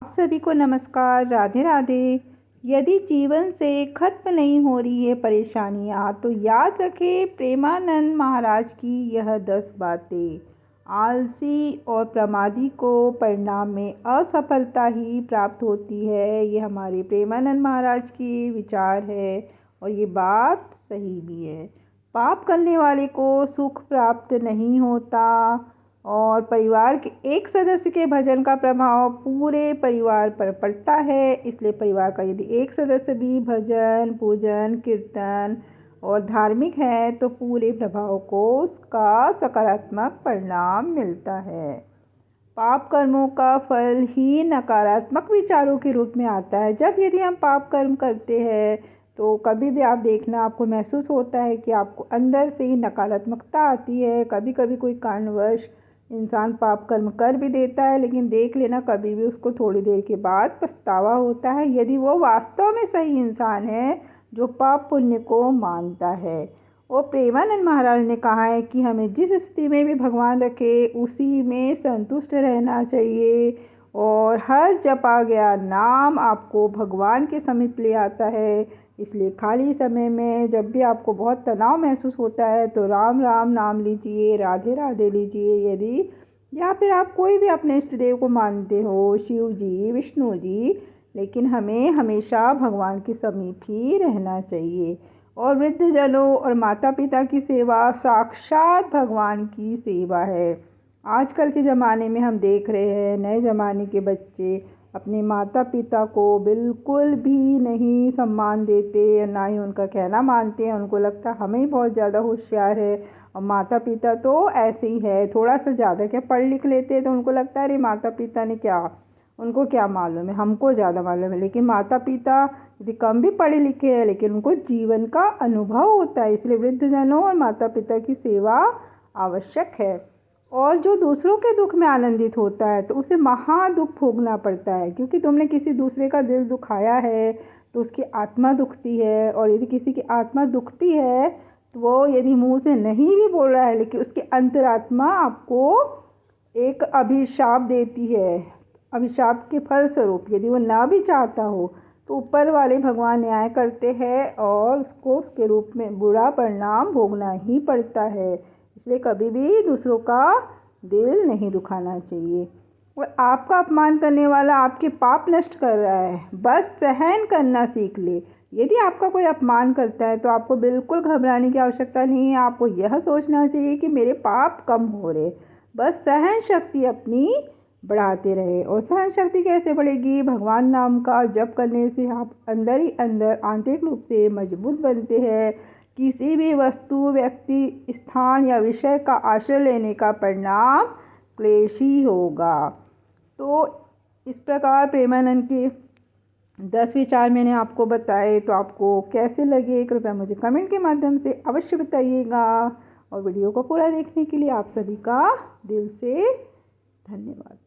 आप सभी को नमस्कार, राधे राधे। यदि जीवन से खत्म नहीं हो रही है परेशानियाँ, तो याद रखें प्रेमानंद महाराज की यह 10 बातें। आलसी और प्रमादी को परिणाम में असफलता ही प्राप्त होती है। ये हमारे प्रेमानंद महाराज की विचार है और ये बात सही भी है। पाप करने वाले को सुख प्राप्त नहीं होता और परिवार के एक सदस्य के भजन का प्रभाव पूरे परिवार पर पड़ता है। इसलिए परिवार का यदि एक सदस्य भी भजन पूजन कीर्तन और धार्मिक है तो पूरे प्रभाव को उसका सकारात्मक परिणाम मिलता है। पाप कर्मों का फल ही नकारात्मक विचारों के रूप में आता है। जब यदि हम पाप कर्म करते हैं तो कभी भी आप देखना, आपको महसूस होता है कि आपको अंदर से ही नकारात्मकता आती है। कभी कभी कोई कारणवश इंसान पाप कर्म कर भी देता है, लेकिन देख लेना कभी भी उसको थोड़ी देर के बाद पछतावा होता है, यदि वो वास्तव में सही इंसान है जो पाप पुण्य को मानता है। और प्रेमानंद महाराज ने कहा है कि हमें जिस स्थिति में भी भगवान रखे उसी में संतुष्ट रहना चाहिए और हर जपा गया नाम आपको भगवान के समीप ले आता है। इसलिए खाली समय में जब भी आपको बहुत तनाव महसूस होता है तो राम राम नाम लीजिए, राधे राधे लीजिए। यदि या फिर आप कोई भी अपने इष्ट देव को मानते हो, शिव जी, विष्णु जी, लेकिन हमें हमेशा भगवान के समीप ही रहना चाहिए। और वृद्धजनों और माता पिता की सेवा साक्षात भगवान की सेवा है। आजकल के ज़माने में हम देख रहे हैं नए ज़माने के बच्चे अपने माता पिता को बिल्कुल भी नहीं सम्मान देते, ना ही उनका कहना मानते हैं। उनको लगता है हमें बहुत ज़्यादा होशियार है और माता पिता तो ऐसे ही है, थोड़ा सा ज़्यादा क्या पढ़ लिख लेते हैं तो उनको लगता है अरे माता पिता ने क्या, उनको क्या मालूम है, हमको ज़्यादा मालूम है। लेकिन माता पिता यदि कम भी पढ़े लिखे हैं लेकिन उनको जीवन का अनुभव होता है। इसलिए वृद्धजनों और माता पिता की सेवा आवश्यक है। और जो दूसरों के दुख में आनंदित होता है तो उसे महा दुख भोगना पड़ता है, क्योंकि तुमने किसी दूसरे का दिल दुखाया है तो उसकी आत्मा दुखती है। और यदि किसी की आत्मा दुखती है तो वो यदि मुंह से नहीं भी बोल रहा है लेकिन उसकी अंतरात्मा आपको एक अभिशाप देती है। अभिशाप के फलस्वरूप यदि वो ना भी चाहता हो तो ऊपर वाले भगवान न्याय करते हैं और उसको उसके रूप में बुरा परिणाम भोगना ही पड़ता है। इसलिए कभी भी दूसरों का दिल नहीं दुखाना चाहिए। और आपका अपमान करने वाला आपके पाप नष्ट कर रहा है, बस सहन करना सीख ले। यदि आपका कोई अपमान करता है तो आपको बिल्कुल घबराने की आवश्यकता नहीं है। आपको यह सोचना चाहिए कि मेरे पाप कम हो रहे, बस सहन शक्ति अपनी बढ़ाते रहे। और सहन शक्ति कैसे बढ़ेगी? भगवान नाम का जप करने से आप अंदर ही अंदर आंतरिक रूप से मजबूत बनते हैं। किसी भी वस्तु, व्यक्ति, स्थान या विषय का आश्रय लेने का परिणाम क्लेशी होगा। तो इस प्रकार प्रेमानंद के 10 विचार मैंने आपको बताए, तो आपको कैसे लगे कृपया मुझे कमेंट के माध्यम से अवश्य बताइएगा। और वीडियो को पूरा देखने के लिए आप सभी का दिल से धन्यवाद।